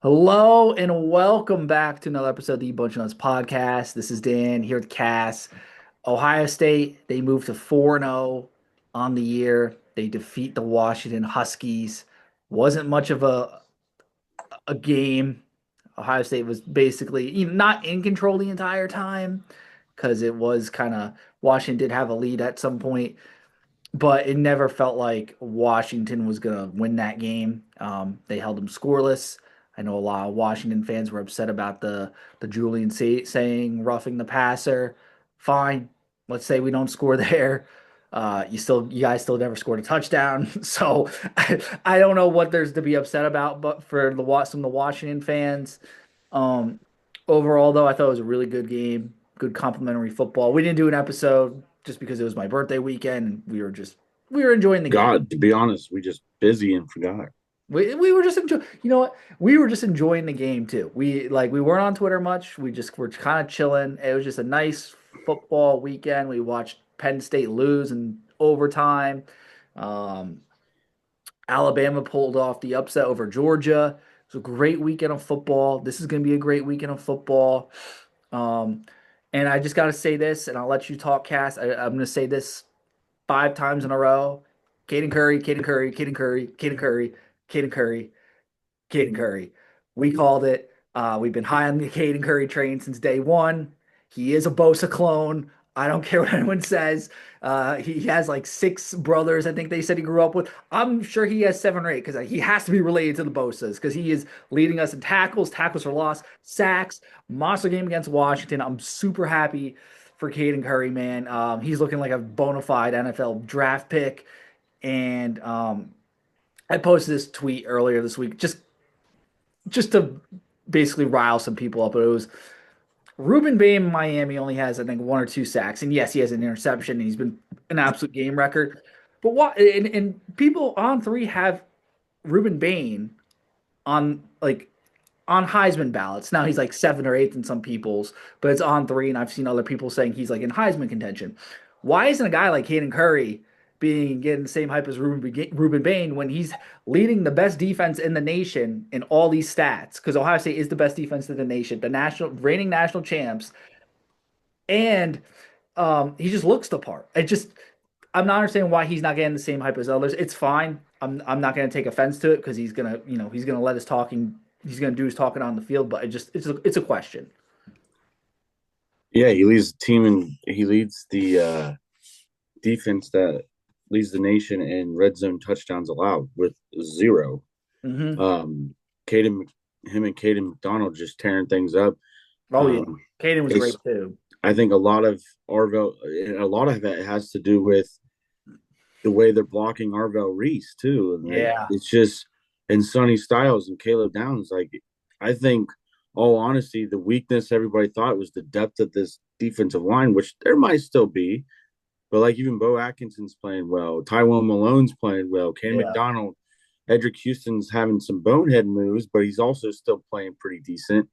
Hello and welcome back to another episode of the Bunch of Nuts podcast. This is Dan here with Cass. Ohio State, they moved to 4-0 on the year. They defeat the Washington Huskies. Wasn't much of a game. Ohio State was basically not in control the entire time because it was kind of Washington did have a lead at some point, but it never felt like Washington was going to win that game. They held them scoreless. I know a lot of Washington fans were upset about the Julian saying roughing the passer. Fine, let's say we don't score there. You guys still never scored a touchdown, so I don't know what there's to be upset about. But for some of the Washington fans, um, overall though, I thought it was a really good game, good complimentary football. We didn't do an episode just because it was my birthday weekend and we were enjoying the game. God, to be honest, we just busy and forgot. We were just enjoying, you know what? We were just enjoying the game too. We weren't on Twitter much. We just were kind of chilling. It was just a nice football weekend. We watched Penn State lose in overtime. Um, Alabama pulled off the upset over Georgia. It was a great weekend of football. This is going to be a great weekend of football. Um, and I just got to say this, and I'll let you talk, Cass. I'm going to say this five times in a row. Caden Curry, Caden Curry, Caden Curry, Caden Curry, Caden Curry, Caden Curry. We called it. We've been high on the Caden Curry train since day one. He is a Bosa clone. I don't care what anyone says. He has like six brothers, I think they said he grew up with. I'm sure he has seven or eight because he has to be related to the Bosas because he is leading us in tackles for loss, sacks, monster game against Washington. I'm super happy for Caden Curry, man. He's looking like a bona fide NFL draft pick. And I posted this tweet earlier this week just to basically rile some people up. But it was Ruben Bain in Miami only has, I think, one or two sacks. And yes, he has an interception and he's been an absolute game record. But what and people on three have Ruben Bain on on Heisman ballots. Now he's like seventh or eighth in some people's, but it's on three, and I've seen other people saying he's like in Heisman contention. Why isn't a guy like Caden Curry being getting the same hype as Ruben Bain when he's leading the best defense in the nation in all these stats? Because Ohio State is the best defense in the nation, the national reigning national champs, and he just looks the part. I'm not understanding why he's not getting the same hype as others. It's fine. I'm not going to take offense to it because he's gonna let his talking he's going to do his talking on the field. But it's a question. Yeah, he leads the team and he leads the defense that leads the nation in red zone touchdowns allowed with zero. Hmm. Um, Caden, him and Caden McDonald just tearing things up. Oh yeah, Um, Caden was great it's, too. I think a lot of it has to do with the way they're blocking Arvell Reese too, and Yeah, it's just and Sonny Styles and Caleb Downs. Like I think, all honesty, the weakness everybody thought was the depth of this defensive line, which there might still be, but like even Bo Atkinson's playing well, Tywone Malone's playing well, Ken yeah. McDonald, Edric Houston's having some bonehead moves, but he's also still playing pretty decent.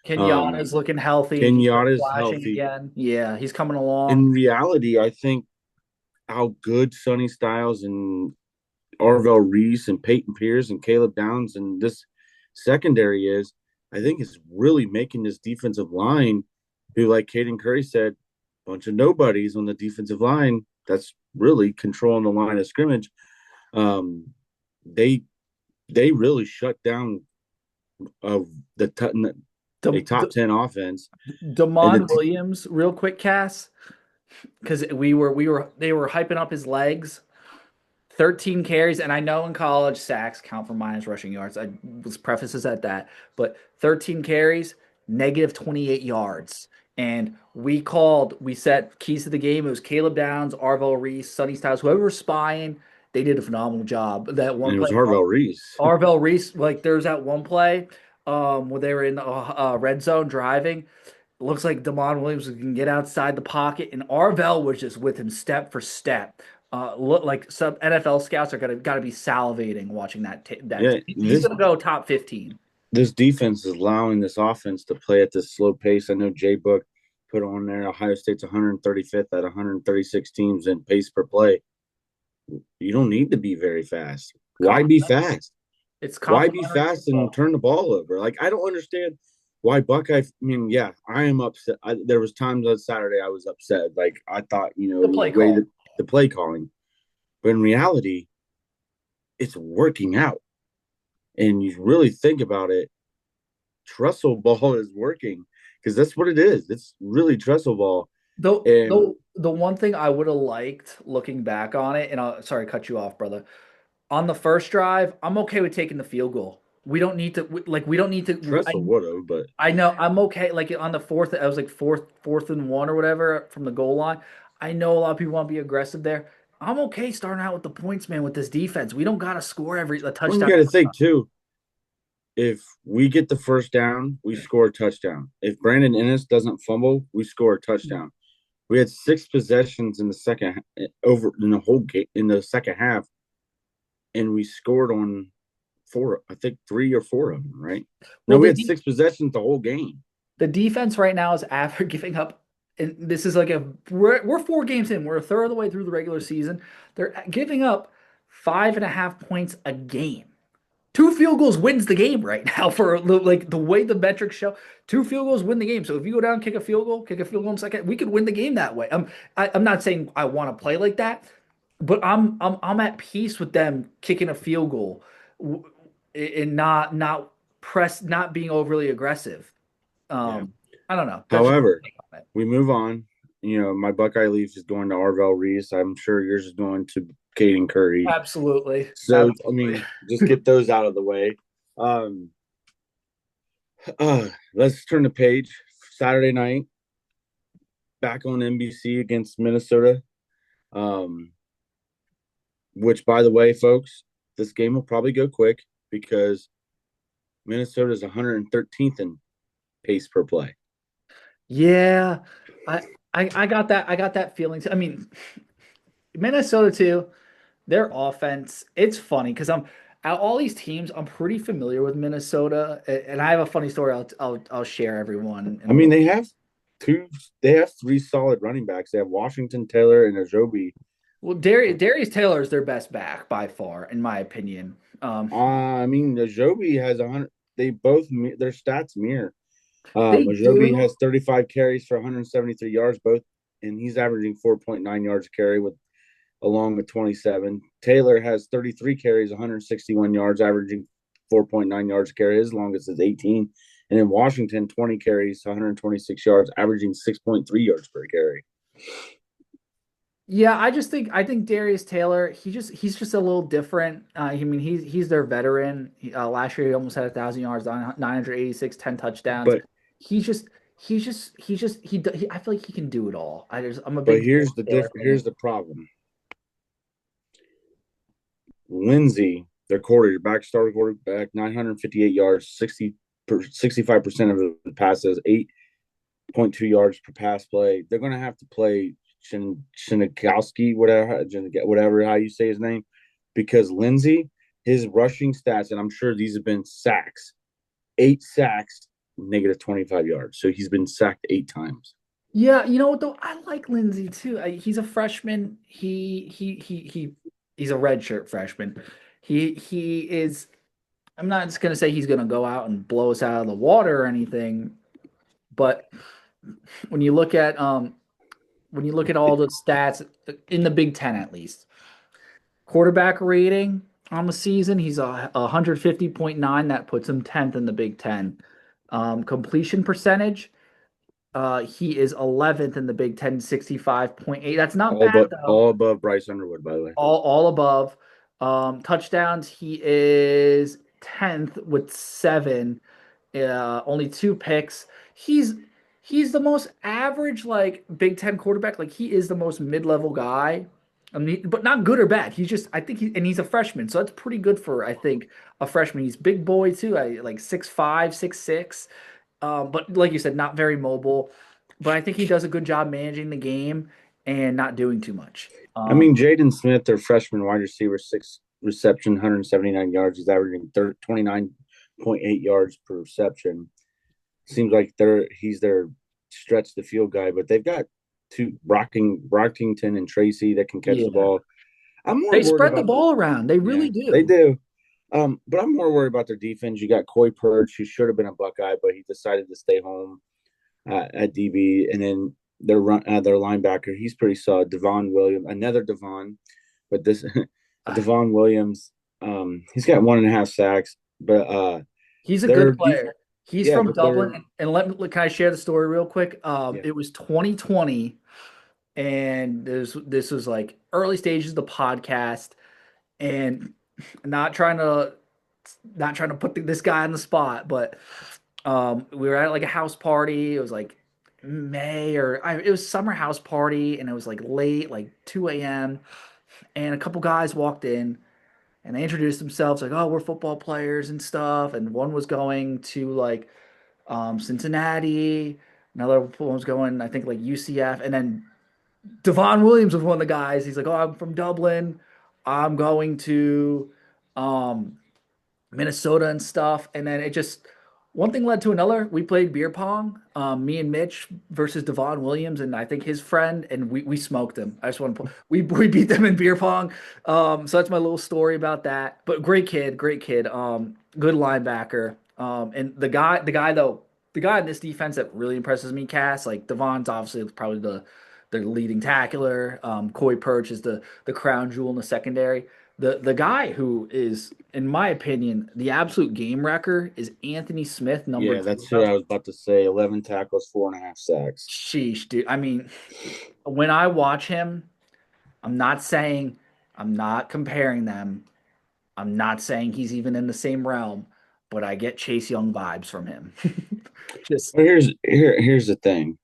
Kenyatta's looking healthy. He's Kenyatta's flashing healthy. again. Yeah, he's coming along. In reality, I think how good Sonny Styles and Arvell Reese and Peyton Pierce and Caleb Downs and this secondary is, I think is really making this defensive line, who, like Caden Curry said, bunch of nobodies on the defensive line. That's really controlling the line of scrimmage. Um, they they really shut down uh, the a De- top De- 10 offense, and Demond Williams, real quick, Cass, because they were hyping up his legs. 13 carries, and I know in college sacks count for minus rushing yards. I was prefaces at that, but 13 carries, negative 28 yards. And we set keys to the game. It was Caleb Downs, Arvell Reese, Sonny Styles, whoever was spying, they did a phenomenal job. That one it play, was Harvell Reese. Arvell Reese, like there's that one play where they were in the red zone driving. Looks like Demond Williams can get outside the pocket, and Arvell was just with him step for step. Look like some NFL scouts are gonna gotta be salivating watching that. Yeah, He's gonna go top 15. this defense is allowing this offense to play at this slow pace. I know Jay Book put on there Ohio State's 135th at 136 teams in pace per play. You don't need to be very fast. Why Calm be down. fast? It's Why be complimentary fast and football. turn the ball over? Like I don't understand why Buckeye. I mean, yeah, I am upset. There was times on Saturday I was upset. Like I thought, The the play way call. that the play calling, but in reality, it's working out. And you really think about it, trestle ball is working because that's what it is. It's really trestle ball. And The one thing I would have liked looking back on it, and sorry to cut you off, brother. On the first drive, I'm okay with taking the field goal. We don't need to we don't need to. trestle would have, but I know I'm okay. Like on the fourth, I was like fourth and one or whatever from the goal line. I know a lot of people want to be aggressive there. I'm okay starting out with the points, man. With this defense, we don't gotta score every a when you touchdown. got to think too, if we get the first down, we score a touchdown. If Brandon Ennis doesn't fumble, we score a touchdown. We had 6 possessions in the second over in the whole game in the second half, and we scored on four. I think 3 or 4 of them. Right? No, Well, we had 6 possessions the whole game. the defense right now is after giving up, and this is like we're 4 games in. We're a third of the way through the regular season. They're giving up 5.5 points a game. 2 field goals wins the game right now for like the way the metrics show. 2 field goals win the game. So if you go down, kick a field goal in second, we could win the game that way. I'm not saying I want to play like that, but I'm at peace with them kicking a field goal and not being overly aggressive. Yeah. I don't know. That's just However, my take on it. we move on. My Buckeye Leafs is going to Arvell Reese. I'm sure yours is going to Caden Curry. Absolutely, So, I absolutely. mean, just get those out of the way. Um, let's turn the page. Saturday night, back on NBC against Minnesota. Um, which, by the way, folks, this game will probably go quick because Minnesota is 113th in pace per play. Yeah, I, I got that. I got that feeling too. I mean, Minnesota too. Their offense. It's funny because out of all these teams, I'm pretty familiar with Minnesota, and I have a funny story. I'll share everyone in I a mean, little. two, they have 3 solid running backs. They have Washington, Taylor, and Ajobi. Well, Darius Taylor is their best back by far, in my opinion. I mean, Ajobi has 100. They both their stats mirror. They Ajobi do. has 35 carries for 173 yards, both, and he's averaging 4.9 yards a carry with along with 27. Taylor has 33 carries, 161 yards, averaging 4.9 yards a carry. His longest is 18. And in Washington, 20 carries, 126 yards, averaging 6.3 yards per carry. Yeah, I think Darius Taylor, he's just a little different. I mean he's their veteran. Last year he almost had 1,000 yards, 986, 10 touchdowns. But He's just I feel like he can do it all. I'm a big Darius Taylor fan. here's the problem. Lindsey, their quarterback, started quarterback, 958 yards, 65% of the passes, 8.2 yards per pass play. They're going to have to play Shinikowski, whatever how you say his name, because Lindsey, his rushing stats, and I'm sure these have been sacks, 8 sacks, negative 25 yards. So he's been sacked 8 times. Yeah, you know what though? I like Lindsey too. He's a freshman. He's a redshirt freshman. He is. I'm not just gonna say he's gonna go out and blow us out of the water or anything, but when you look at all the stats in the Big Ten at least, quarterback rating on the season, he's a 150.9. That puts him 10th in the Big Ten. Completion percentage, he is 11th in the Big Ten, 65.8. That's not bad though. All above Bryce Underwood, by the way. All above. Touchdowns, he is 10th with 7. Only 2 picks. He's he's the most average like Big Ten quarterback. Like he is the most mid-level guy. I mean, but not good or bad. He's just I think he's a freshman, so that's pretty good for I think a freshman. He's big boy too. Like 6'5", 6'6". But like you said, not very mobile. But I think he does a good job managing the game and not doing too much. I mean, Jaden Smith, their freshman wide receiver, 6 reception, 179 yards. He's averaging 29.8 yards per reception. Seems like he's their stretch the field guy, but they've got two Brockington and Tracy that can catch the Yeah, ball. I'm more they worried spread the about the ball around. They yeah, really they do. do. But I'm more worried about their defense. You got Coy Perch, who should have been a Buckeye, but he decided to stay home at DB, and then their linebacker, he's pretty solid. Devon Williams, another Devon, but this Devon Williams, he's got 1.5 sacks, but He's a their good def- player. He's yeah, from but Dublin. they're And can I share the story real quick? yeah, It was 2020, and this was like early stages of the podcast, and not trying to not trying to put this guy on the spot, but we were at like a house party. It was like May it was summer house party, and it was like late, like 2 a.m. And a couple guys walked in, and they introduced themselves like, "Oh, we're football players and stuff." And one was going to like Cincinnati. Another one was going, I think, like UCF. And then Devon Williams was one of the guys. He's like, "Oh, I'm from Dublin. I'm going to um, Minnesota and stuff." And then it just one thing led to another. We played beer pong, me and Mitch versus Devon Williams, and I think his friend, and we smoked him. I just want to we beat them in beer pong. So that's my little story about that. But great kid, good linebacker. And the guy in this defense that really impresses me, Cass, like Devon's obviously probably the leading tackler. Coy Perch is the crown jewel in the secondary. The guy who is, in my opinion, the absolute game wrecker is Anthony Smith, number yeah, that's what 12. I was about to say. 11 tackles, 4.5 sacks. Sheesh, dude. I mean, when I watch him, I'm not saying I'm not comparing them. I'm not saying he's even in the same realm, but I get Chase Young vibes from him. Just But here's the thing.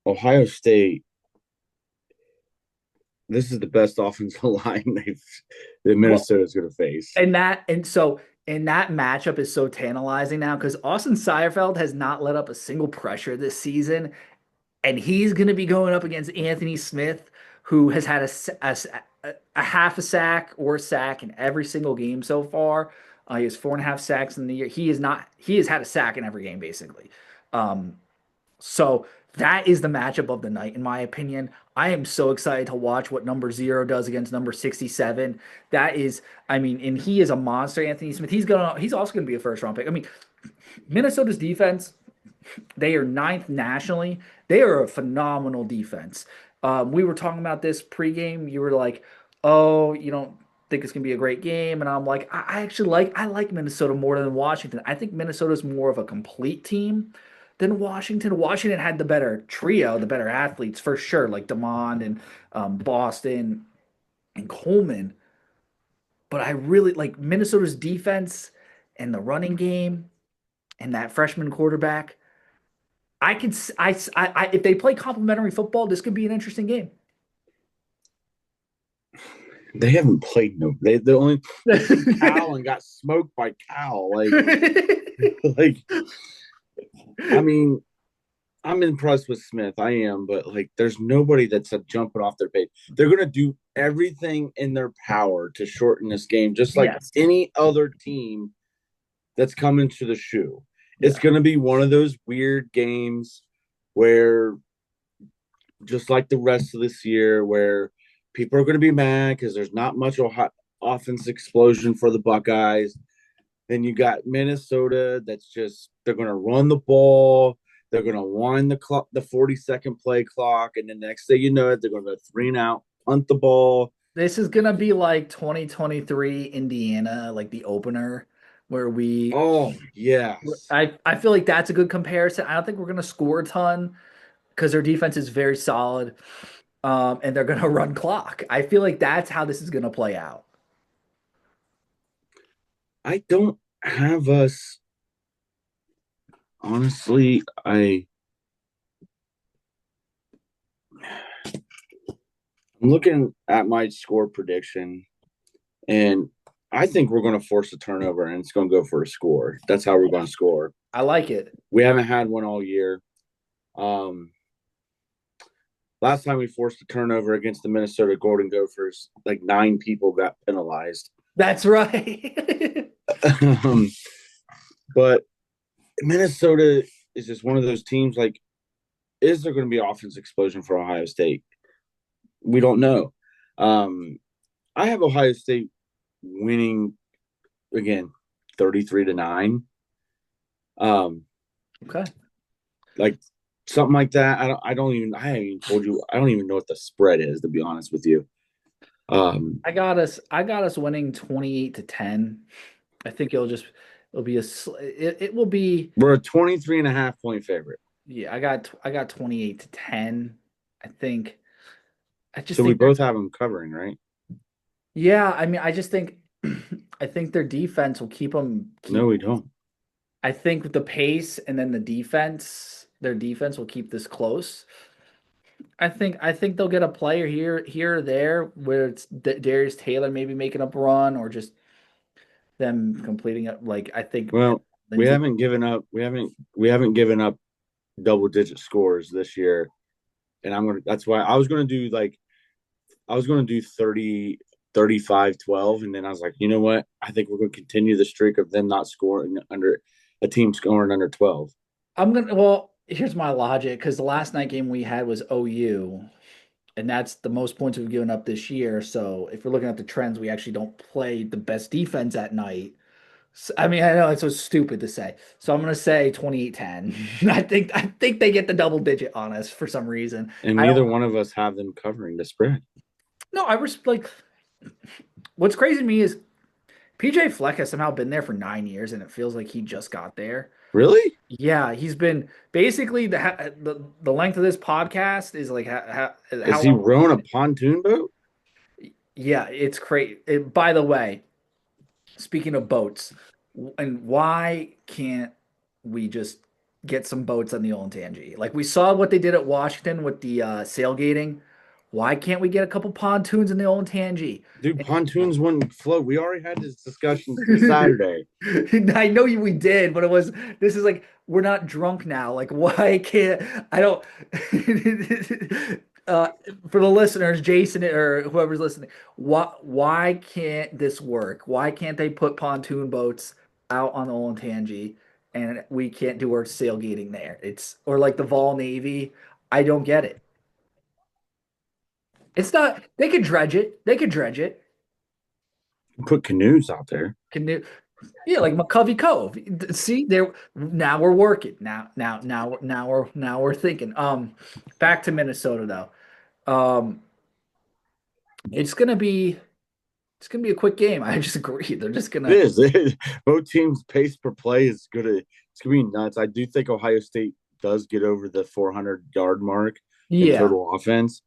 Ohio State, this is the best offensive line that well, Minnesota's going to face. and that matchup is so tantalizing now because Austin Seierfeld has not let up a single pressure this season, and he's going to be going up against Anthony Smith, who has had a half a sack or a sack in every single game so far. He has 4.5 sacks in the year. He is not. He has had a sack in every game basically. Um, so that is the matchup of the night, in my opinion. I am so excited to watch what number 0 does against number 67. That is, I mean, and he is a monster, Anthony Smith. He's also gonna be a first round pick. I mean, Minnesota's defense, they are ninth nationally. They are a phenomenal defense. We were talking about this pregame. You were like, "Oh, you don't think it's gonna be a great game," and I'm like, I actually I like Minnesota more than Washington. I think Minnesota's more of a complete team than Washington. Washington had the better trio, the better athletes for sure, like Demond and Boston and Coleman. But I really like Minnesota's defense and the running game and that freshman quarterback. I could, if they play complementary football, this could be an interesting game. They haven't played no. They played Cal and got smoked by Cal. Like I mean, I'm impressed with Smith. I am, but like, there's nobody that's jumping off their page. They're gonna do everything in their power to shorten this game, just like Yes. any other team that's coming to the shoe. It's Yeah. gonna be one of those weird games where, just like the rest of this year, where people are going to be mad because there's not much offense explosion for the Buckeyes. Then you got Minnesota that's just they're going to run the ball. They're going to wind the 40-second play clock, and the next thing you know it, they're going to 3 and out, punt the ball. This is gonna be like 2023 Indiana, like the opener, where Oh yes, I feel like that's a good comparison. I don't think we're gonna score a ton because their defense is very solid, and they're gonna run clock. I feel like that's how this is gonna play out. I don't have us honestly. I'm looking at my score prediction, and I think we're going to force a turnover, and it's going to go for a score. That's how we're going to score. I like it. We haven't had one all year. Um, Last time we forced a turnover against the Minnesota Golden Gophers, like 9 people got penalized. That's right. um, but Minnesota is just one of those teams. Like, is there going to be offense explosion for Ohio State? We don't know. I have Ohio State winning again 33-9. Um, Okay. like something like that. I haven't even told you. I don't even know what the spread is, to be honest with you. Um, I got us winning 28-10. I think it'll be it will be we're a 23.5 point favorite. yeah, I got 28-10. I think I just So we think they're both have them covering, right? yeah, I mean I just think I think their defense will No, keep we don't. I think with the pace and then the defense, their defense will keep this close. I think they'll get a player here or there where it's Darius Taylor maybe making up a run or just them completing it. Like I think Well, we Lindsey. haven't given up. We haven't given up double digit scores this year, and I'm gonna. That's why I was gonna do like I was gonna do 30, 35, 12, and then I was like, you know what? I think we're gonna continue the streak of them not scoring under a team scoring under 12. Well, here's my logic because the last night game we had was OU, and that's the most points we've given up this year. So if we're looking at the trends, we actually don't play the best defense at night. I mean, I know it's so stupid to say. So I'm gonna say 28-10. I think they get the double digit on us for some reason. And I don't neither one of us have them covering the spread. know. I was like what's crazy to me is PJ Fleck has somehow been there for 9 years and it feels like he just got there. Really? Yeah, he's been basically the length of this podcast is like Is how he long. rowing a pontoon boat? Yeah, it's crazy. By the way, speaking of boats, and why can't we just get some boats on the Olentangy? Like we saw what they did at Washington with the sailgating. Why can't we get a couple pontoons in the Olentangy? Dude, pontoons wouldn't float. We already had this discussion Saturday. I know we did, but this is like we're not drunk now. Like why can't I don't uh for the listeners, Jason or whoever's listening, why can't this work? Why can't they put pontoon boats out on the Olentangy and we can't do our sailgating there? It's or like the Vol Navy. I don't get it. It's not they could dredge it. They could dredge it. Put canoes out there. Can do yeah, like McCovey Cove. See, there now we're working. Now we're thinking. Back to Minnesota though. It's gonna be it's gonna be a quick game. I just agree. They're just It gonna is. Both teams' pace per play is gonna. It's gonna be nuts. I do think Ohio State does get over the 400-yard mark in yeah. total offense.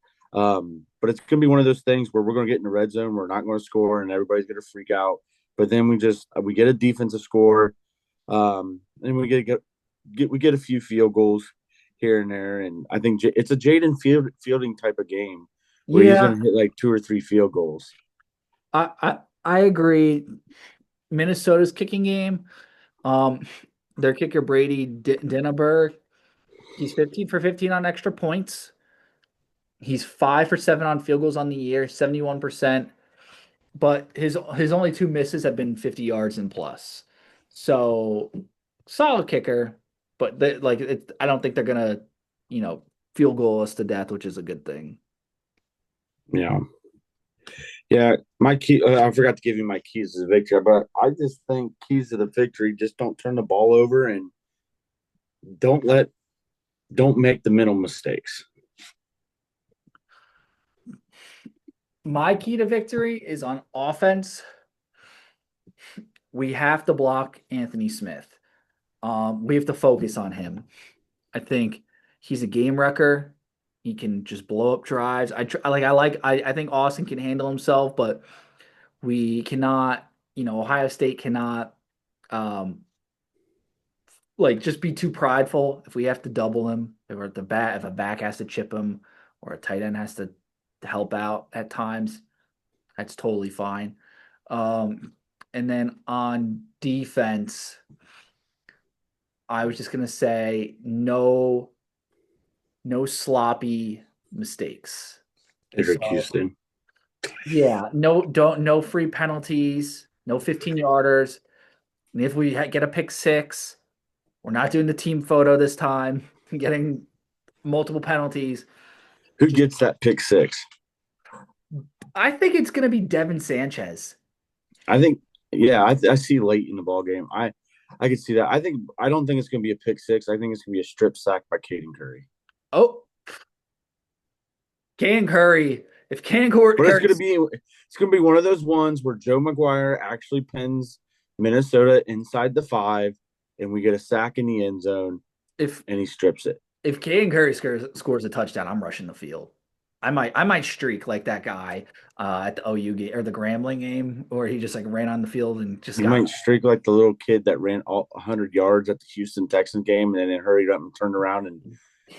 But it's gonna be one of those things where we're gonna get in the red zone. We're not going to score, and everybody's gonna freak out. But then we get a defensive score, and we get a few field goals here and there. And I think it's a Fielding type of game where he's Yeah, gonna hit like two or three field goals. I agree. Minnesota's kicking game. Um their kicker Brady Dinneberg, he's 15 for 15 on extra points. He's 5 for 7 on field goals on the year, 71%. But his only two misses have been 50 yards and plus. So solid kicker, but I don't think they're gonna, you know, field goal us to death, which is a good thing. Yeah. Yeah, my key. I forgot to give you my keys to the victory, but I just think keys to the victory just don't turn the ball over and don't let don't make the mental mistakes. My key to victory is on offense. We have to block Anthony Smith. We have to focus on him. I think he's a game wrecker. He can just blow up drives. I think Austin can handle himself, but we cannot, Ohio State cannot like just be too prideful. If we have to double him, if a back has to chip him or a tight end has to help out at times, that's totally fine. And then on defense, I was just gonna say no sloppy mistakes. Patrick So Houston. yeah, no free penalties, no 15-yarders. And if we get a pick six, we're not doing the team photo this time, getting multiple penalties. Who Just gets that pick six? I think it's gonna be Devin Sanchez. I think, yeah, I see late in the ball game. I could see that. I don't think it's going to be a pick six. I think it's going to be a strip sack by Caden Curry. Oh, Caden Curry. If But Curry, it's going to be one of those ones where Joe McGuire actually pins Minnesota inside the 5, and we get a sack in the end zone, if and he strips it. if Caden Curry scores a touchdown, I'm rushing the field. I might streak like that guy at the OU game or the Grambling game where he just like ran on the field and just He got. might streak like the little kid that ran all 100 yards at the Houston Texans game, and then hurried up and turned around and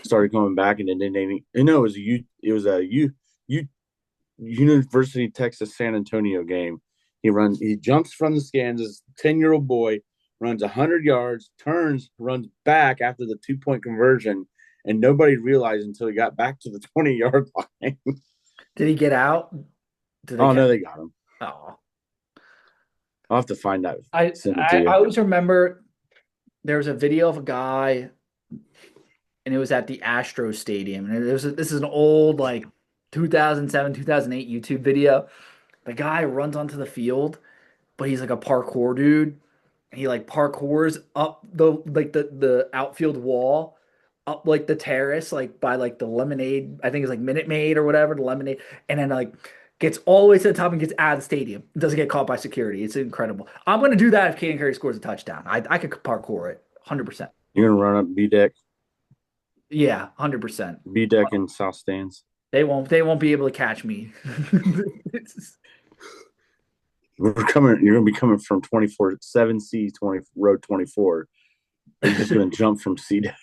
started coming back, and then they no, it was a University of Texas San Antonio game. He jumps from the stands. This 10-year-old boy runs 100 yards, turns, runs back after the 2-point conversion, and nobody realized until he got back to the 20-yard line. Did he get out? Did they Oh catch? no, they got him. Oh, I'll have to find that. I Send it to I, you. I always remember there was a video of a guy and it was at the Astro Stadium. And this is an old like 2007, 2008 YouTube video. The guy runs onto the field, but he's like a parkour dude. He like parkours up the outfield wall, up like the terrace, like by like the lemonade, I think it's like Minute Maid or whatever, the lemonade, and then like gets all the way to the top and gets out of the stadium. Doesn't get caught by security. It's incredible. I'm gonna do that if Caden Curry scores a touchdown. I could parkour it 100%. You're gonna run up B deck, Yeah, 100%. B deck in South Stands. They won't be able to catch me. We're coming. You're gonna be coming from 24 7C 20 road 24. You're just gonna jump from C deck,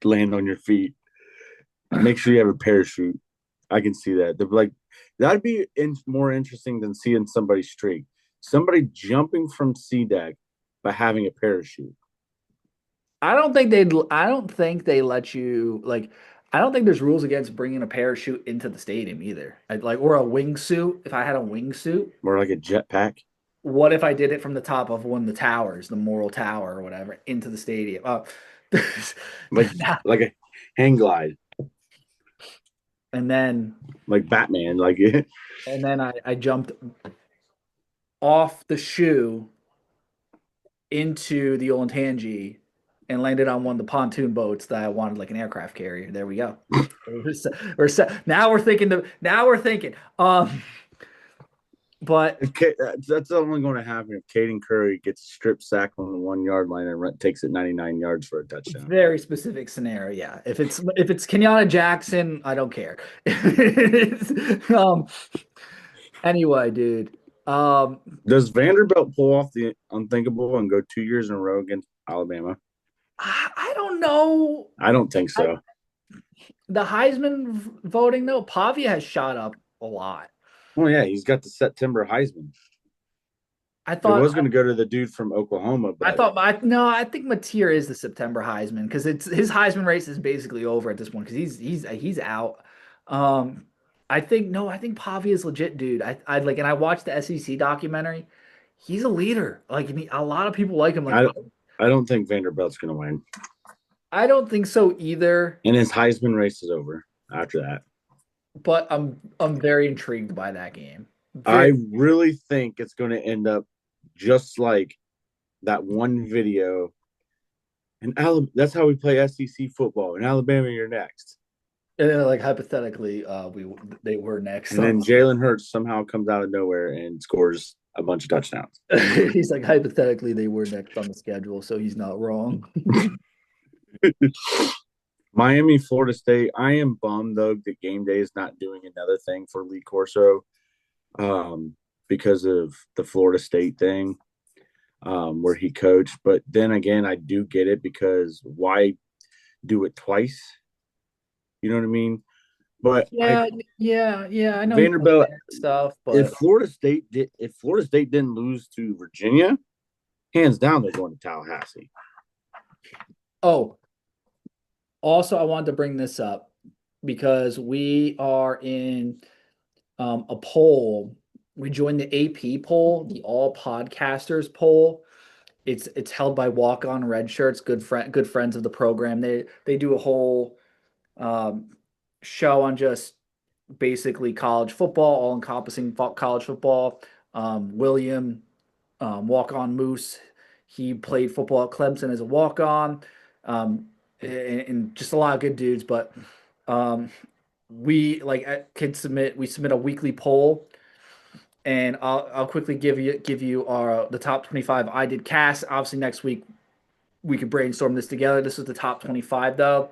land on your feet. Make sure you have a parachute. I can see that. Like that'd be more interesting than seeing somebody streak. Somebody jumping from C deck by having a parachute. I don't think they let you like. I don't think there's rules against bringing a parachute into the stadium either. Like or a wingsuit. If I had a wingsuit, Or like a jetpack. what if I did it from the top of one of the towers, the Moral Tower or whatever, into the stadium? Like like a hang glide. and then Like Batman. Like I jumped off the shoe into the Olentangy and landed on one of the pontoon boats that I wanted like an aircraft carrier. There we go. Now we're thinking now we're thinking. But That's only going to happen if Caden Curry gets strip sack on the 1 yard line and takes it 99 yards for a touchdown. very specific scenario, yeah. If it's Kenyatta Jackson, I don't care. Anyway, dude. Does Vanderbilt pull off the unthinkable and go 2 years in a row against Alabama? I don't know. I don't think so. The Heisman voting though, Pavia has shot up a lot. Well, yeah, he's got the September Heisman. I It thought was going to go to the dude from Oklahoma, I but thought no, I think Mateer is the September Heisman because it's his Heisman race is basically over at this point because he's out. Um, I think no, I think Pavia is legit, dude. I like and I watched the SEC documentary. He's a leader. Like a lot of people like him. Like I don't think Vanderbilt's going to win. I don't think so either. And his Heisman race is over after that. But I'm very intrigued by that game. I really think it's going to end up just like that one video. And that's how we play SEC football. In Alabama, you're next. And then, like hypothetically, they were next. And then Jalen Hurts somehow comes out of nowhere and scores a bunch of touchdowns. He's like hypothetically they were next on the schedule, so he's not wrong. Miami, Florida State. I am bummed though that game day is not doing another thing for Lee Corso because of the Florida State thing where he coached. But then again, I do get it because why do it twice? You know what I mean? But yeah, I know Vanderbilt stuff, but if Florida State didn't lose to Virginia, hands down they're going to Tallahassee. oh, also I wanted to bring this up because we are in a poll. We joined the AP poll, the All Podcasters poll. It's held by Walk On Red Shirts, good friends of the program. They do a whole show on just basically college football, all encompassing college football. William, walk on Moose. He played football at Clemson as a walk on, and just a lot of good dudes. But um, we like can submit. We submit a weekly poll, and I'll quickly give you our the top 25. I did Cass. Obviously, next week we could brainstorm this together. This is the top 25 though,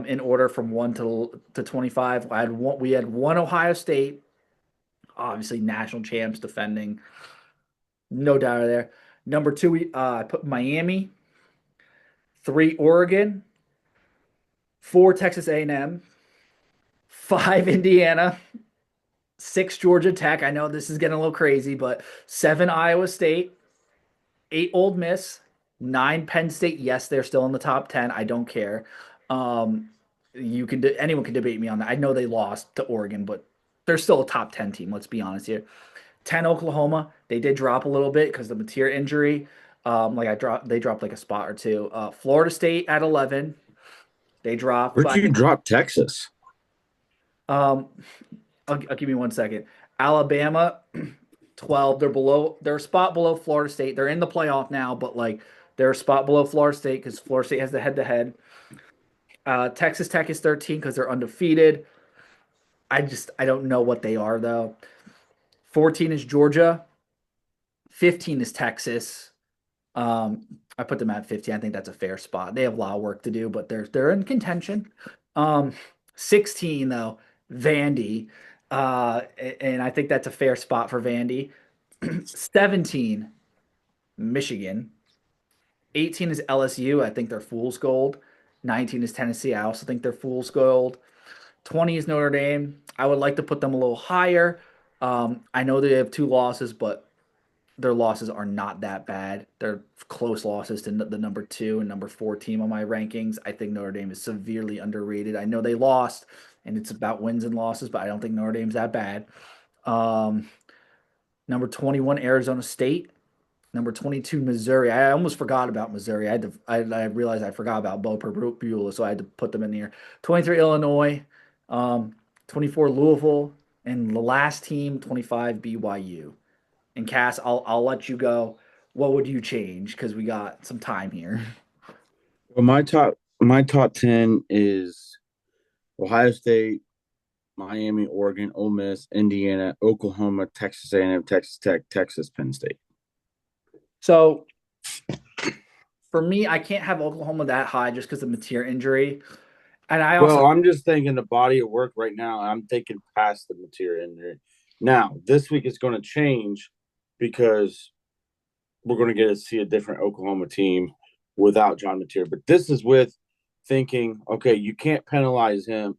in order from 1 to 25. We had one Ohio State, obviously national champs defending, no doubt there. Number two, I put Miami. Three, Oregon. Four, Texas A&M. Five, Indiana. Six, Georgia Tech. I know this is getting a little crazy, but seven, Iowa State. Eight, Ole Miss. Nine, Penn State. Yes, they're still in the top 10. I don't care. Um, anyone can debate me on that. I know they lost to Oregon, but they're still a top 10 team. Let's be honest here. 10, Oklahoma. They did drop a little bit because of the Mateer injury. They dropped like a spot or two. Florida State at 11. They dropped, Where'd but I you think drop Texas? um, I'll give me 1 second. Alabama, 12. They're a spot below Florida State. They're in the playoff now, but like they're a spot below Florida State because Florida State has the head to head. Texas Tech is 13 because they're undefeated. I don't know what they are though. 14 is Georgia. 15 is Texas. I put them at 15. I think that's a fair spot. They have a lot of work to do, but they're in contention. Um, 16 though, Vandy. And I think that's a fair spot for Vandy. 17, Michigan. 18 is LSU. I think they're fool's gold. 19 is Tennessee. I also think they're fool's gold. 20 is Notre Dame. I would like to put them a little higher. I know they have two losses, but their losses are not that bad. They're close losses to the number two and number four team on my rankings. I think Notre Dame is severely underrated. I know they lost, and it's about wins and losses, but I don't think Notre Dame's that bad. Um, Number 21, Arizona State. Number 22, Missouri. I almost forgot about Missouri. I realized I forgot about Bo Beulah, so I had to put them in here. 23, Illinois. Um, 24, Louisville. And the last team, 25, BYU. And Cass, I'll let you go. What would you change? Because we got some time here. Well, my top 10 is Ohio State, Miami, Oregon, Ole Miss, Indiana, Oklahoma, Texas A&M, Texas Tech, Texas, Penn State. So for me, I can't have Oklahoma that high just because of Mateer injury. And I also Well, I'm just thinking the body of work right now. I'm thinking past the material in there. Now, this week is going to change because we're going to get to see a different Oklahoma team without John Mateer. But this is with thinking, okay, you can't penalize them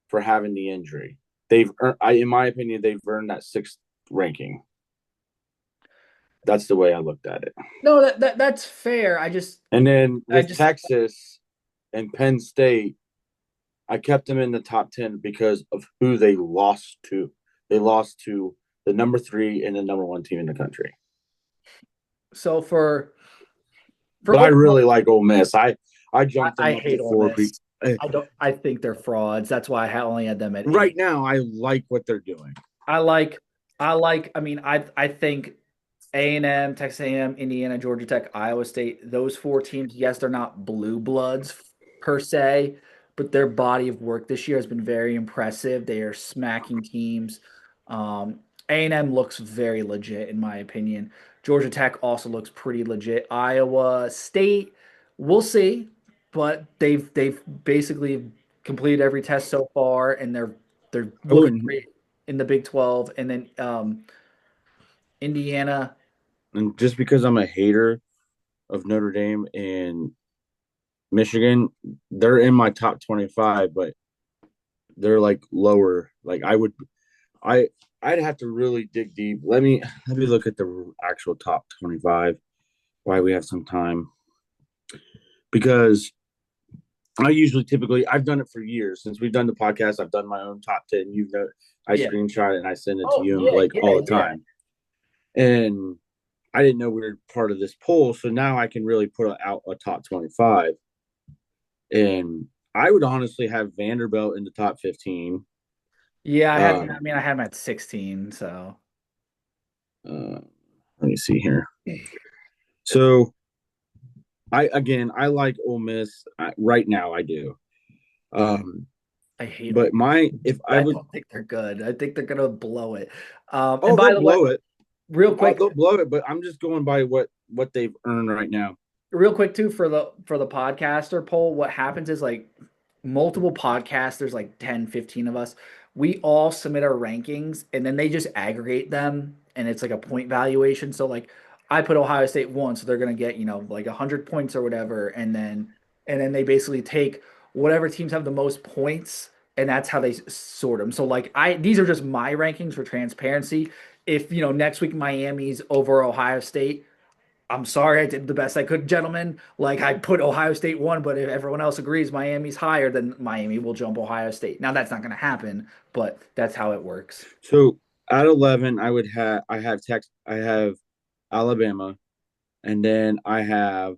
for having the injury. In my opinion, they've earned that sixth ranking. That's the way I looked at it. no that's fair. And then I with just Texas and Penn State, I kept them in the top 10 because of who they lost to. They lost to the number three and the number one team in the country. so for But I Oklahoma, really like Ole Miss. I jumped I them up to hate Ole four. Miss. I think they're frauds. That's why I only had them at Right eight. now, I like what they're doing. I like I mean I think A&M, Texas A&M, Indiana, Georgia Tech, Iowa State, those four teams, yes, they're not blue bloods per se, but their body of work this year has been very impressive. They are smacking teams. A&M looks very legit in my opinion. Georgia Tech also looks pretty legit. Iowa State, we'll see, but they've basically completed every test so far, and they're Oh, looking great in the Big 12. And then Indiana. and just because I'm a hater of Notre Dame and Michigan, they're in my top 25, but they're like lower. Like I I'd have to really dig deep. Let me look at the actual top 25. Why we have some time because I usually typically I've done it for years since we've done the podcast. I've done my own top 10. I Yeah. screenshot it and I send it to Oh you and yeah, Blake all yeah, the yeah. time. And I didn't know we were part of this poll, so now I can really put out a top 25. And I would honestly have Vanderbilt in the top 15. Yeah, I had. Um, I mean, I had him at 16. So Uh, let me see here. So I like Ole Miss right now. I do. Um, I hate but Ole my Miss. if I I would, don't think they're good. I think they're gonna blow it. And oh, by they'll the way, blow it. real Oh, quick, they'll blow it. But I'm just going by what they've earned right now. real quick too for the podcaster poll, what happens is like multiple podcasts, there's like 10, 15 of us. We all submit our rankings and then they just aggregate them and it's like a point valuation. So like I put Ohio State one, so they're gonna get, like 100 points or whatever, and then they basically take whatever teams have the most points and that's how they sort them. So like these are just my rankings for transparency. If next week Miami's over Ohio State, I'm sorry, I did the best I could, gentlemen. Like I put Ohio State one, but if everyone else agrees Miami's higher, then Miami will jump Ohio State. Now that's not going to happen, but that's how it works. So at 11, I have Alabama, and then I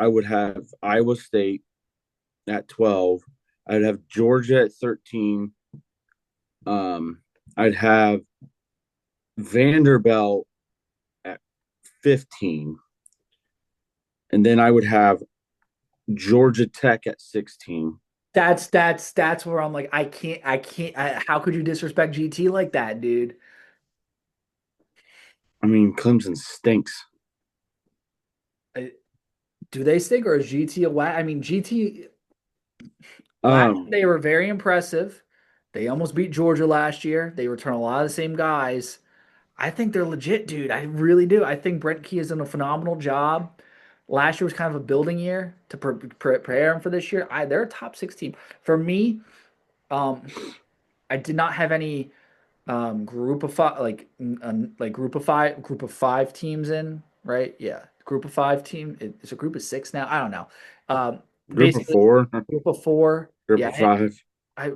would have Iowa State at 12. I'd have Georgia at 13. Um, I'd have Vanderbilt at 15, and then I would have Georgia Tech at 16. That's where I'm like, how could you disrespect GT like that, dude? I mean, Clemson stinks. Uh, Do they stink or is GT a whack? I mean, GT last Um, they were very impressive. They almost beat Georgia last year. They return a lot of the same guys. I think they're legit, dude. I really do. I think Brent Key has done a phenomenal job. Last year was kind of a building year to prepare them for this year. They're a top 16 for me. Um, I did not have any group of five like group of five teams in, right? Yeah, group of five team. It's a group of six now. I don't know. Um, group of Basically four, group of four. group Yeah, of five. I,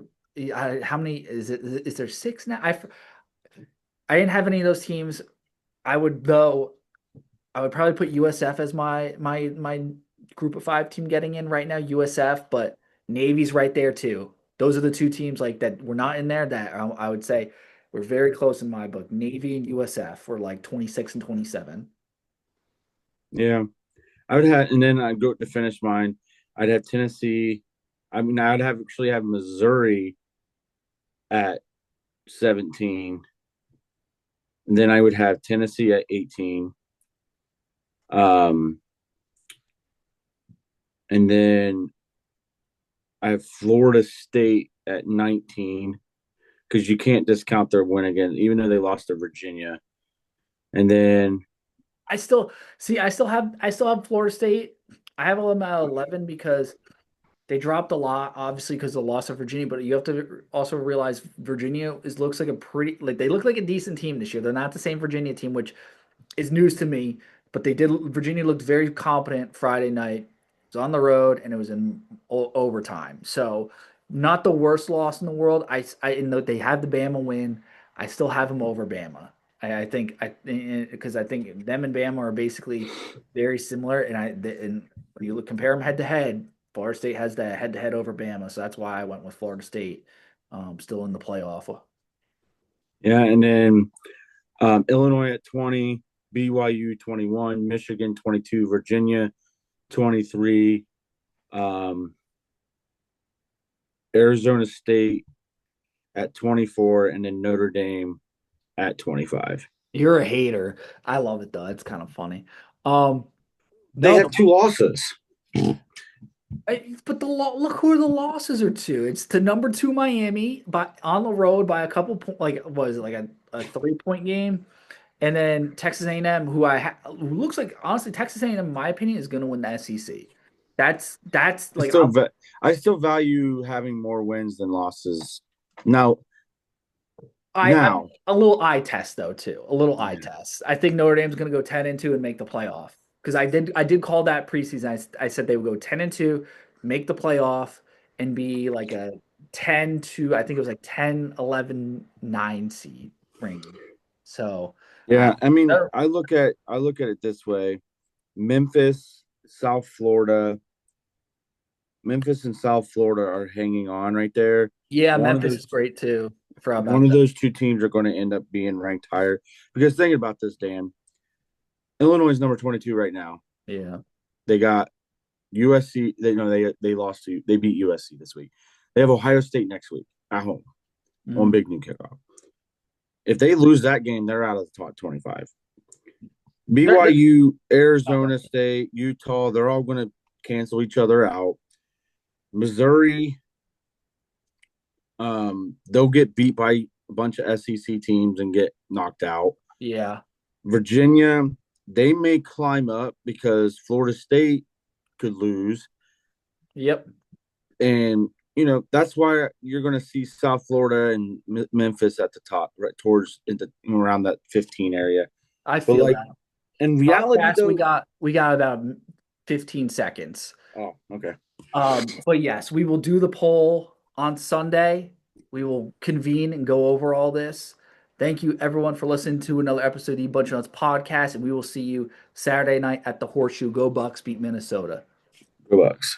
how many is it? Is there six now? I didn't have any of those teams. I would though. I would probably put USF as my group of five team getting in right now, USF, but Navy's right there too. Those are the two teams like that were not in there that I would say were very close in my book. Navy and USF were like 26 and 27. Yeah, I would have, and then I'd go to finish mine. I'd have Tennessee. I mean, I'd have actually have Missouri at 17. And then I would have Tennessee at 18. Um, and then I have Florida State at 19 because you can't discount their win again, even though they lost to Virginia. And then I still see I still have Florida State. I have them at 11 because they dropped a lot, obviously because of the loss of Virginia, but you have to also realize Virginia looks like a pretty like they look like a decent team this year. They're not the same Virginia team, which is news to me, but they did. Virginia looked very competent Friday night. It was on the road and it was in overtime. So not the worst loss in the world. I know they had the Bama win. I still have them over Bama. I think because I think them and Bama are basically very similar, and when you compare them head to head, Florida State has that head to head over Bama, so that's why I went with Florida State, still in the playoff. yeah, and then Illinois at 20, BYU 21, Michigan 22, Virginia 23, um, Arizona State at 24, and then Notre Dame at 25. You're a hater. I love it though. It's kind of funny. They No, have two losses. but look who the losses are to. It's to number two Miami by on the road by a couple point. Like was it like a 3 point game, and then Texas A&M, who looks like honestly Texas A&M, in my opinion, is going to win the SEC. That's I like still, I still value having more wins than losses. Now, I'm now, a little eye test though too. A little eye yeah, test. I think Notre Dame's going to go 10-2 and make the playoff because I did call that preseason. I said they would go 10-2, make the playoff, and be like a 10 to I think it was like 10, 11, 9 seed range. So uh, yeah. I mean, they're- I look at it this way: Memphis, South Florida, Memphis and South Florida are hanging on right there. yeah, One of Memphis is those, great too. For one about of that. those two teams are going to end up being ranked higher. Because think about this, Dan. Illinois is number 22 right now. Yeah. They got USC. They lost to they beat USC this week. They have Ohio State next week at home on Mm. Big Noon Kickoff. If they lose that game, they're out of the top 25. They're BYU, oh, Arizona State, Utah, they're all going to cancel each other out. Missouri, they'll get beat by a bunch of SEC teams and get knocked out. yeah. Virginia, they may climb up because Florida State could lose. Yep. And, that's why you're going to see South Florida and Memphis at the top, right towards around that 15 area. I But feel like that. in How reality, fast though, we got about 15 seconds. oh, okay. But yes, we will do the poll on Sunday. We will convene and go over all this. Thank you everyone for listening to another episode of the Bunch of Nuts podcast, and we will see you Saturday night at the Horseshoe. Go Bucks beat Minnesota. Go Bucks.